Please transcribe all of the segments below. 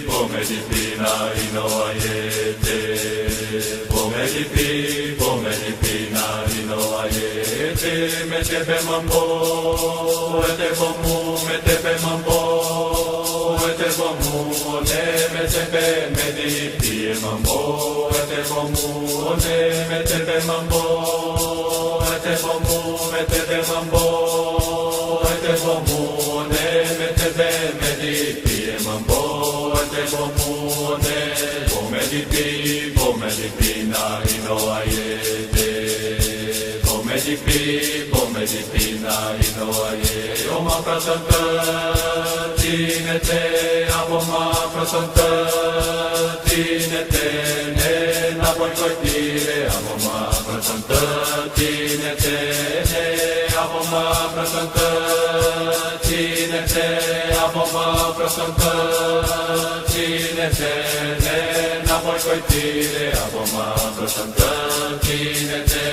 pomedipi na ino ayete. Pomedipi na ino ayete. Metepe mambo, ete bomu, metepe mambo, ete bomu, ne metepe medipi mambo, ete bomu, ne metepe mambo, ete bomu, metepe mambo, ete bomu, ne metepe medipi mambo, ete bomu, ne pomedipi na ino ayete. Pomedipi na ino ayete. Oma prasanta tinete, avoma prasanta tinete, ne na boikoitire, avoma prasanta tinete, ne avoma prasanta tinete, avoma prasanta tinete, ne na boikoitire, avoma prasanta tinete.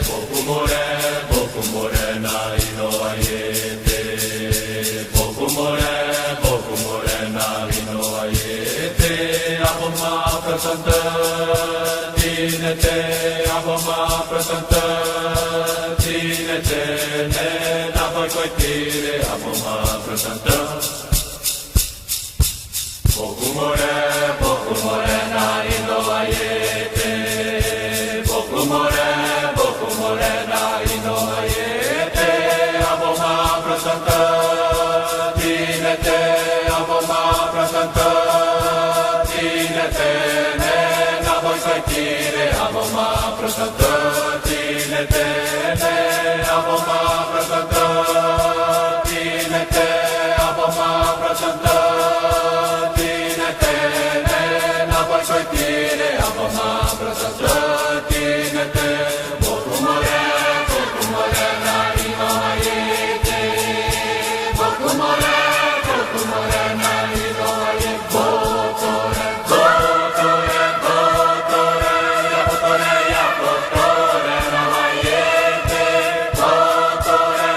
Boku more na ino ayete. Boku more na ino ayete. Avoma prasanta tinete, avoma prasanta tinete, ne na boikoitire, avoma prasanta. Boku more na ino ayete. Boku more na ino ayete. Avoma prasanta tinete, avoma prasanta tinete, ne na boikoitire, avoma prasanta tinete, ne avoma prasanta tinete, avoma prasanta tinete, ne na boikoitire, avoma prasanta tinete. Boku more na ino ayete. Boku more na ino ayete. Botore, yapotore na ayete. Botore,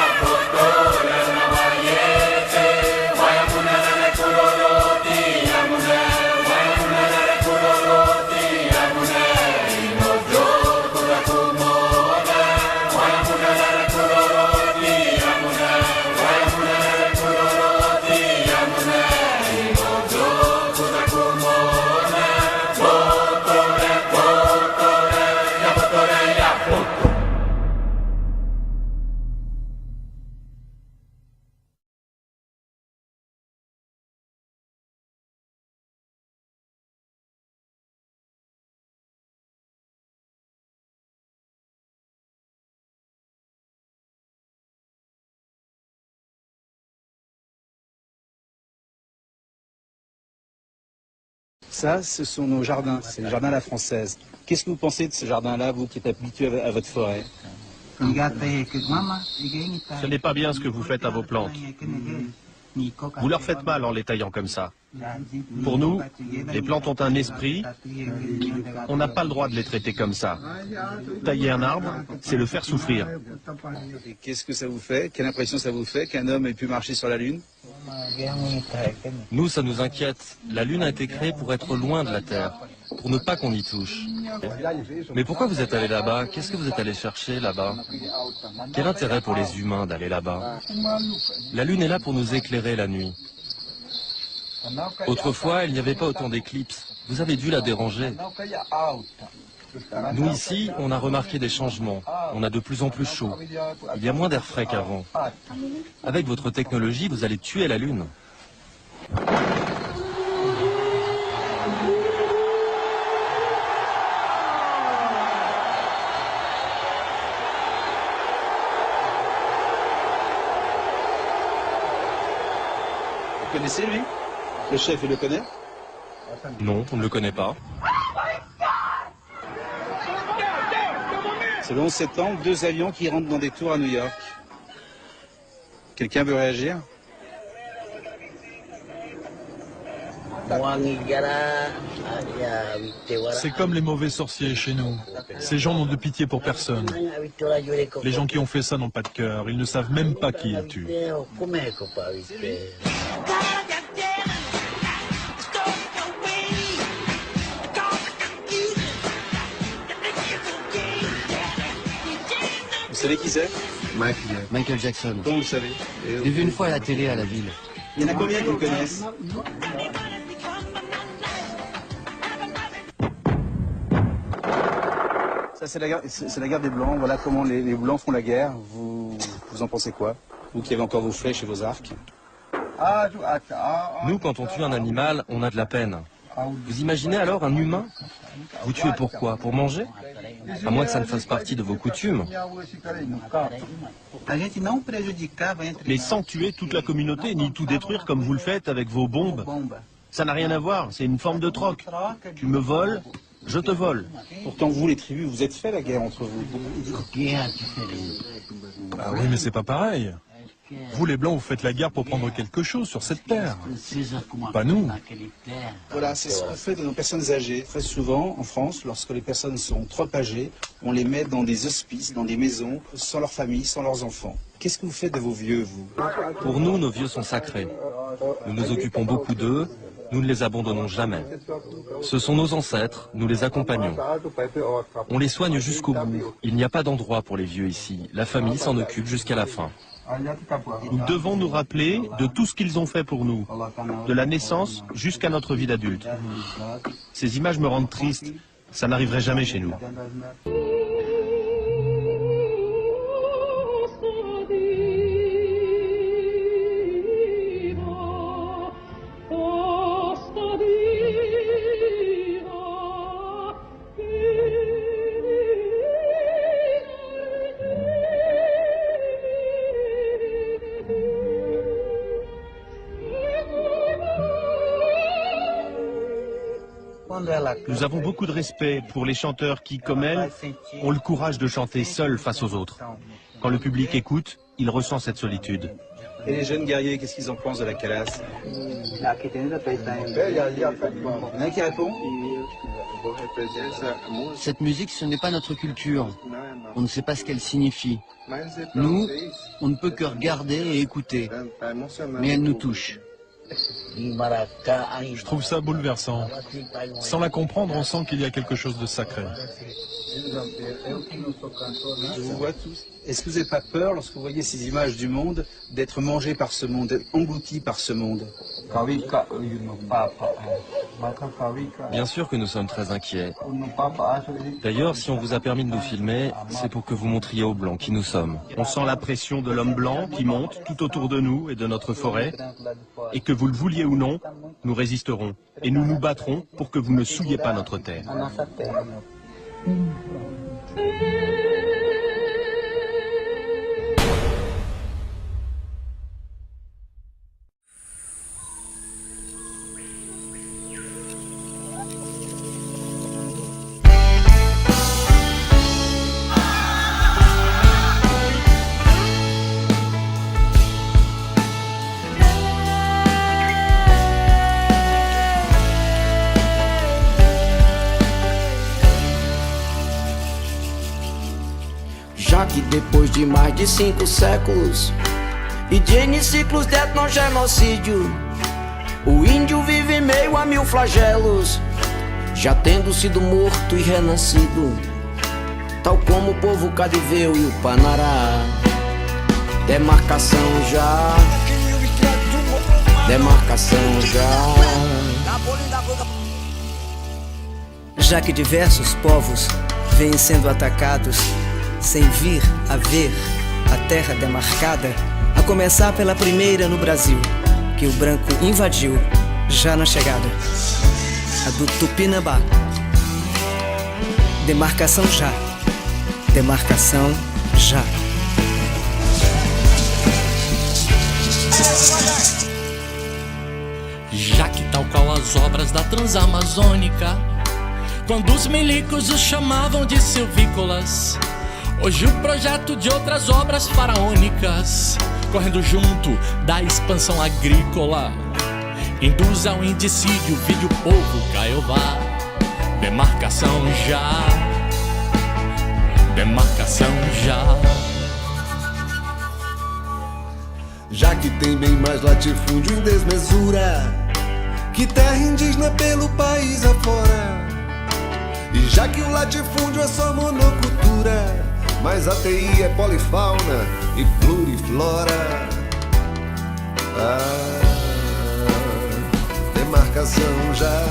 yapotore na ayete. Vaya munere kuroroti, yamune, vaya munere kuroroti, yamune. Ino joku da kumone, vaya munere kuroroti, yamune, vaya munere kuroroti, yamune. Ino joku da kumone. Botore, yapotore, yapotore. Ça, ce sont nos jardins, c'est le jardin à la française. Qu'est-ce que vous pensez de ce jardin-là, vous qui êtes habitué à votre forêt? Ce n'est pas bien ce que vous faites à vos plantes. Vous leur faites mal en les taillant comme ça. Pour nous, les plantes ont un esprit. On n'a pas le droit de les traiter comme ça. Tailler un arbre, c'est le faire souffrir. Et qu'est-ce que ça vous fait? Quelle impression ça vous fait qu'un homme ait pu marcher sur la Lune? Nous, ça nous inquiète. La Lune a été créée pour être loin de la Terre, pour ne pas qu'on y touche. Mais pourquoi vous êtes allé là-bas? Qu'est-ce que vous êtes allé chercher là-bas? Quel intérêt pour les humains d'aller là-bas? La Lune est là pour nous éclairer la nuit. Autrefois, il n'y avait pas autant d'éclipses. Vous avez dû la déranger. Nous ici, on a remarqué des changements. On a de plus en plus chaud. Il y a moins d'air frais qu'avant. Avec votre technologie, vous allez tuer la Lune. Vous connaissez lui? Le chef, il le connaît? Non, on ne le connaît pas. C'est le 11 septembre, 2 avions qui rentrent dans des tours à New York. Quelqu'un veut réagir? C'est comme les mauvais sorciers chez nous. Ces gens n'ont de pitié pour personne. Les gens qui ont fait ça n'ont pas de cœur. Ils ne savent même pas qui ils tuent. Vous savez qui c'est? Michael Jackson. Comment vous savez? Je l'ai vu une fois à la télé à la ville. Il y en a combien qui le connaissent? Ça, c'est la guerre des Blancs. Voilà comment les Blancs font la guerre. Vous en pensez quoi? Vous qui avez encore vos flèches et vos arcs. Nous, quand on tue un animal, on a de la peine. Vous imaginez alors un humain? Vous tuez pourquoi? Pour manger? À moins que ça ne fasse partie de vos coutumes. Mais sans tuer toute la communauté, ni tout détruire comme vous le faites avec vos bombes. Ça n'a rien à voir, c'est une forme de troc. Tu me voles, je te vole. Pourtant, vous, les tribus, vous êtes fait la guerre entre vous. Ah oui, mais c'est pas pareil. Vous, les Blancs, vous faites la guerre pour prendre quelque chose sur cette terre. Pas nous. Voilà, c'est ce qu'on fait de nos personnes âgées. Très souvent, en France, lorsque les personnes sont trop âgées, on les met dans des hospices, dans des maisons, sans leur famille, sans leurs enfants. Qu'est-ce que vous faites de vos vieux, vous? Pour nous, nos vieux sont sacrés. Nous nous occupons beaucoup d'eux, nous ne les abandonnons jamais. Ce sont nos ancêtres, nous les accompagnons. On les soigne jusqu'au bout. Il n'y a pas d'endroit pour les vieux ici. La famille s'en occupe jusqu'à la fin. Nous devons nous rappeler de tout ce qu'ils ont fait pour nous, de la naissance jusqu'à notre vie d'adulte. Ces images me rendent triste. Ça n'arriverait jamais chez nous. Nous avons beaucoup de respect pour les chanteurs qui, comme elle, ont le courage de chanter seuls face aux autres. Quand le public écoute, il ressent cette solitude. Et les jeunes guerriers, qu'est-ce qu'ils en pensent de la calasse? Il y en a qui répond? Cette musique, ce n'est pas notre culture. On ne sait pas ce qu'elle signifie. Nous, on ne peut que regarder et écouter. Mais elle nous touche. Je trouve ça bouleversant. Sans la comprendre, on sent qu'il y a quelque chose de sacré. Je vous vois tous. Est-ce que vous n'avez pas peur, lorsque vous voyez ces images du monde, d'être mangé par ce monde, d'être englouti par ce monde? Bien sûr que nous sommes très inquiets. D'ailleurs, si on vous a permis de nous filmer, c'est pour que vous montriez aux Blancs qui nous sommes. On sent la pression de l'homme blanc qui monte tout autour de nous et de notre forêt. Et que vous le vouliez ou non, nous résisterons. Et nous nous battrons pour que vous ne souilliez pas notre terre. Já que depois de mais de 5 séculos e de N ciclos de etnogenocídio, o índio vive meio a 1000 flagelos, já tendo sido morto e renascido, tal como o povo Cadiveu e o Panará. Demarcação já, demarcação já. Já que diversos povos vêm sendo atacados sem vir a ver a terra demarcada, a começar pela primeira no Brasil, que o branco invadiu já na chegada, a do Tupinambá. Demarcação já, demarcação já. Já que tal qual as obras da Transamazônica, quando os milicos os chamavam de silvícolas, hoje o projeto de outras obras faraônicas, correndo junto da expansão agrícola. induz ao indicídio, vide o povo Caiová. Demarcação já, demarcação já. Já que tem bem mais latifúndio em desmesura que terra indígena pelo país afora, e já que o latifúndio é só monocultura, mas a TI é polifauna e pluriflora. Demarcação já,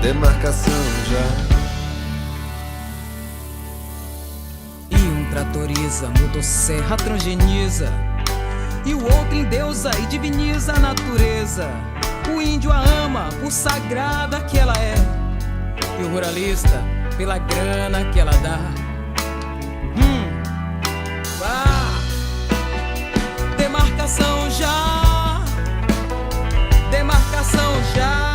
demarcação já. E um tratoriza, motosserra transgeniza, e o outro endeusa e diviniza a natureza. O índio a ama por sagrada que ela é, e o ruralista pela grana que ela dá. Demarcação já, demarcação já.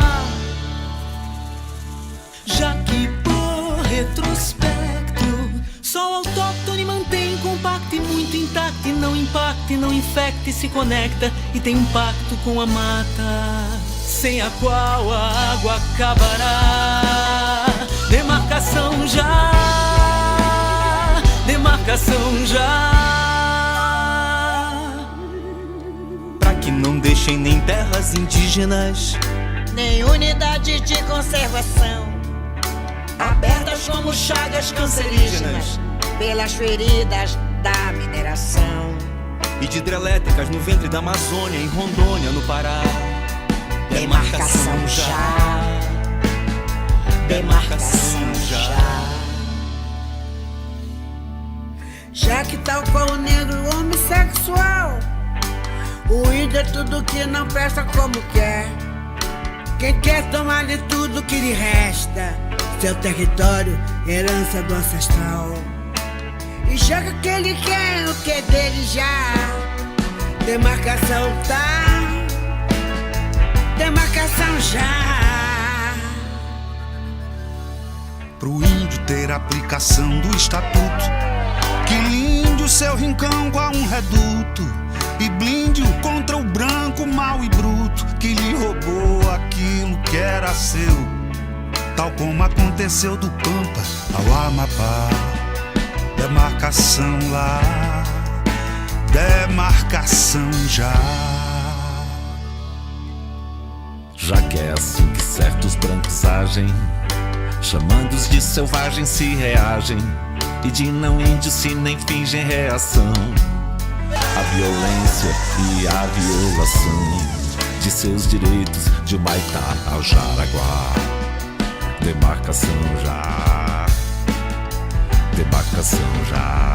Já que por retrospecto só o autóctone mantém compacto e muito intacto, e não impacta e não infecta e se conecta e tem impacto com a mata, sem a qual a água acabará. Demarcação já, demarcação já. Pra que não deixem nem terras indígenas, nem unidade de conservação, abertas como chagas cancerígenas pelas feridas da mineração. e de hidrelétricas no ventre da Amazônia, em Rondônia, no Pará. Demarcação já, demarcação já. Já que tal qual o negro homossexual, o índio é tudo que não presta como quer. Quem quer tomar-lhe tudo que lhe resta, seu território, herança do ancestral. E joga que ele quer, o que é dele já. Demarcação tá, demarcação já. Pro índio ter aplicação do estatuto, que linde o seu rincão com um reduto, e blinde-o contra o branco mau e bruto, que lhe roubou aquilo que era seu, tal como aconteceu do Pampa ao Amapá. Demarcação lá, demarcação já. Já que é assim que certos brancos agem, chamando-os de selvagens se reagem, e de não índios se nem fingem reação à violência e à violação de seus direitos de Humaitá ao Jaraguá. Demarcação já, demarcação já.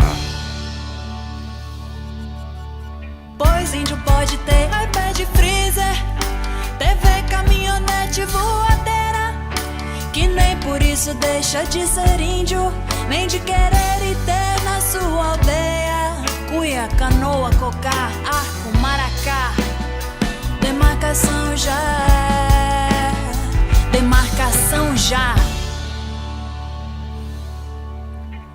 Pois índio pode ter iPad freezer, TV, caminhonete, voadeira, que nem por isso deixa de ser índio, nem de querer e ter na sua aldeia cuia, canoa, cocá, arco, maracá. Demarcação já, demarcação já.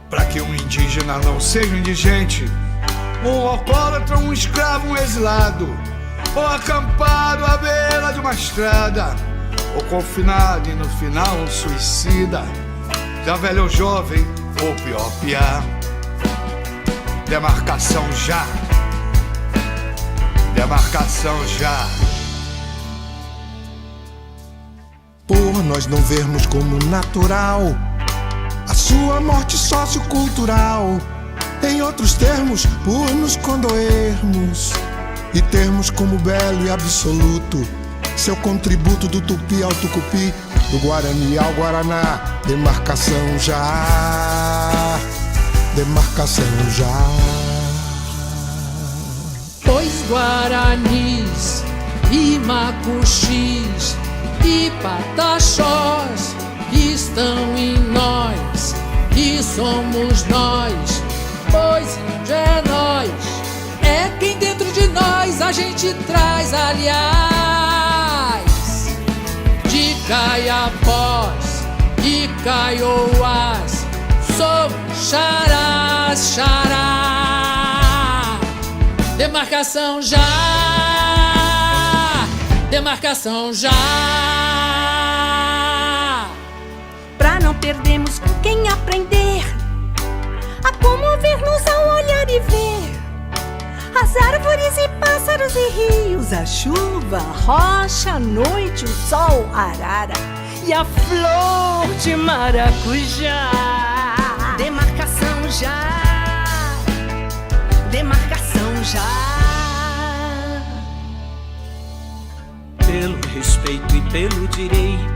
Para que um indígena não seja indigente, um alcoólatra, um escravo, um exilado, ou acampado à beira de uma estrada, ou confinado e no final um suicida, já velho ou jovem, ou pior, piá. Demarcação já, demarcação já. Por nós não vermos como natural a sua morte sociocultural, em outros termos, por nos condoermos e termos como belo e absoluto seu contributo do tupi ao tucupi, do guarani ao guaraná. Demarcação já, demarcação já. Pois guaranis e macuxis e pataxós estão em nós e somos nós, pois índio é nós, é quem dentro de nós a gente traz, aliás, de Caiapós e Kaiowás, somos xarás, xará. Demarcação já, demarcação já. Pra não perdermos com quem aprender a comover-nos ao olhar e ver as árvores e pássaros e rios, a chuva, a rocha, a noite, o sol, a arara e a flor de maracujá. Demarcação já, demarcação já. Pelo respeito e pelo direito,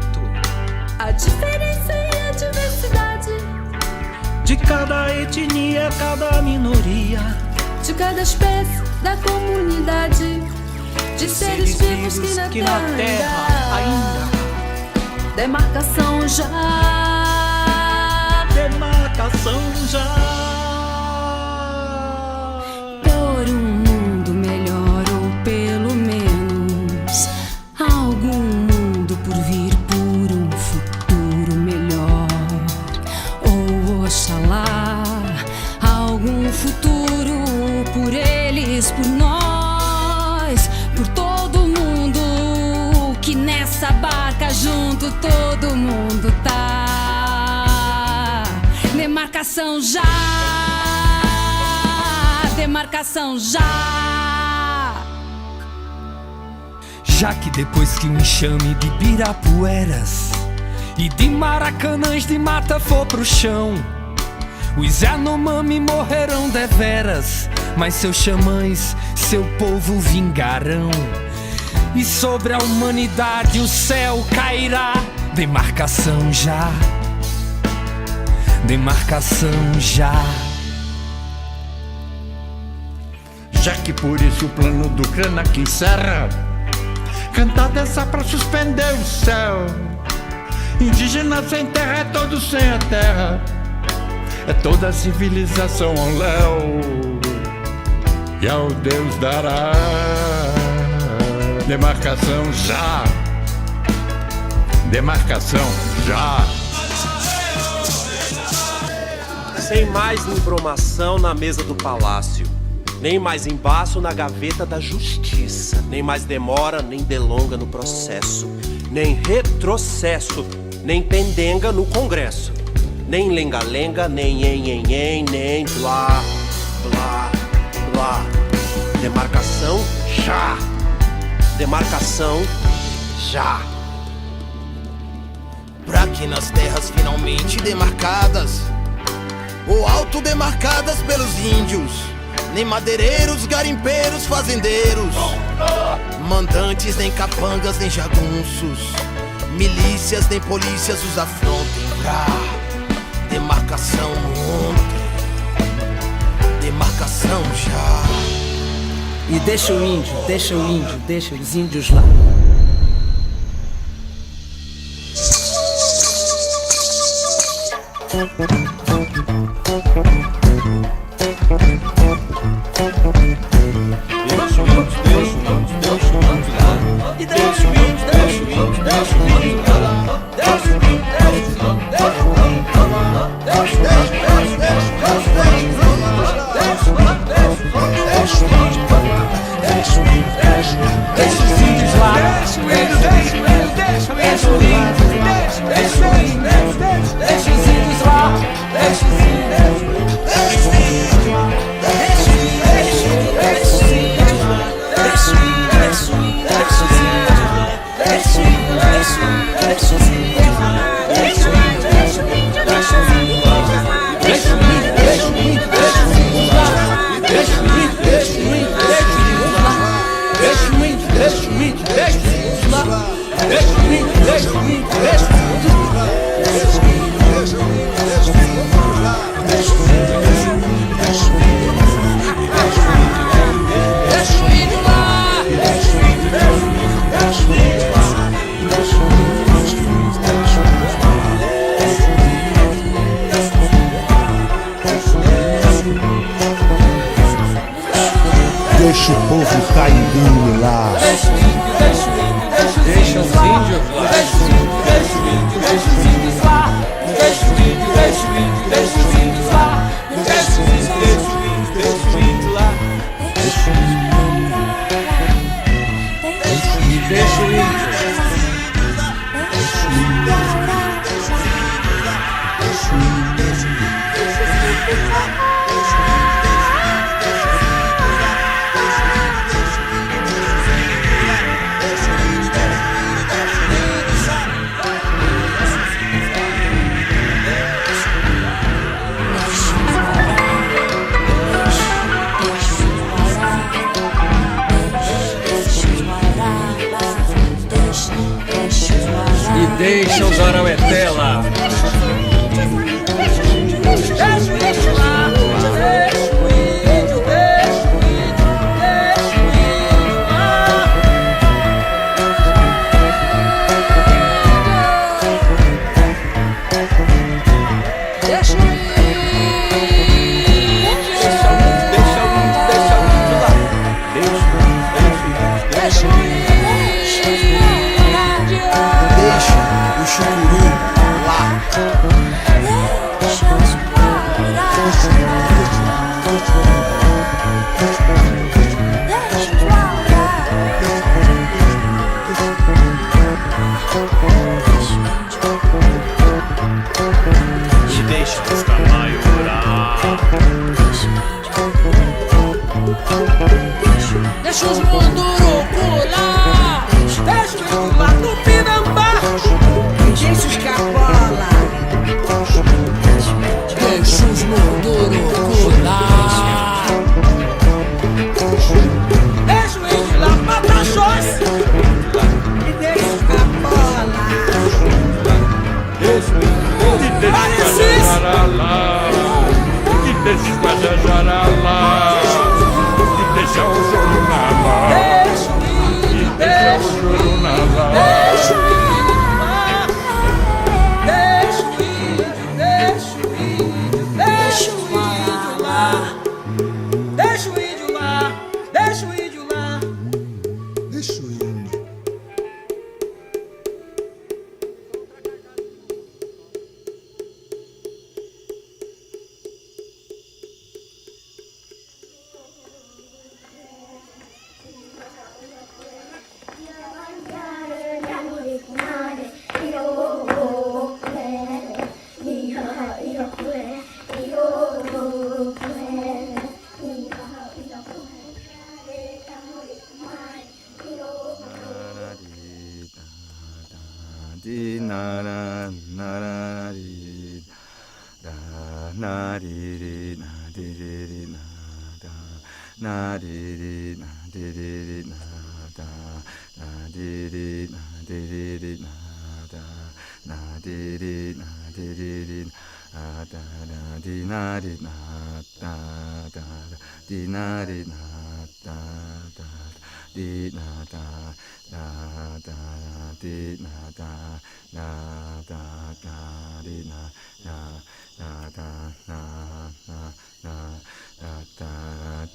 A diferença e a diversidade de cada etnia, cada minoria, de cada espécie da comunidade, de seres vivos que na terra ainda. Demarcação já, demarcação já. Por um mundo melhor, ou pelo menos algum mundo por vir, por um futuro melhor, ou oxalá algum futuro por eles, por nós, por todo mundo, que nessa barca junto todo mundo tá. Demarcação já, demarcação já. Já que depois que o enxame de Ibirapueras e de Maracanãs de mata for pro chão, os Yanomami morrerão deveras, mas seus xamãs, seu povo vingarão. E sobre a humanidade o céu cairá. Demarcação já, demarcação já. Já que por isso o plano do Krenak encerra, cantar dessa pra suspender o céu. Indígena sem terra é todo sem a terra, é toda a civilização ao léu, e ao Deus dará. Demarcação já, demarcação já. Sem mais embromação na mesa do palácio, nem mais embaço na gaveta da justiça, nem mais demora, nem delonga no processo, nem retrocesso, nem pendenga no congresso, nem lenga-lenga, nem em, nem blá, blá, blá. Demarcação já, demarcação já. Pra que nas terras finalmente demarcadas, ou autodemarcadas pelos índios, nem madeireiros, garimpeiros, fazendeiros, mandantes, nem capangas, nem jagunços, milícias, nem polícias os afrontem. Pra demarcação ontem, demarcação já. E deixa o índio, deixa os índios lá. Deixa o povo caimbinho lá. Deixa os índios lá. Deixa os índios lá. Deixa os índios lá. Deixa os índios lá. Deixa os índios lá. Deixa os índios lá. Deixa o Tubarão é tela. Deixa o índio lá, deixa o índio, deixa o índio, deixa o índio lá. Deixa o o chucuru lá. E deixa os camalhos orar. Deixa os mundurucus lá. Deixa o índio lá no Pinambá. Deixa os capola. Deixa os mundurucus lá. Deixa o índio lá pra Tapajós. E deixa os capola. Deixa o Guajajará lá. E deixa o Guajajará lá. E deixa o Joruná lá. Deixa o índio, deixa o Joruná lá. deixa o índio lá. Deixa o índio, deixa o índio, deixa o índio lá. Deixa o índio lá, deixa o índio lá. Deixa o índio.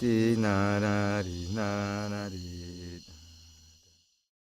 Di na na di na na di.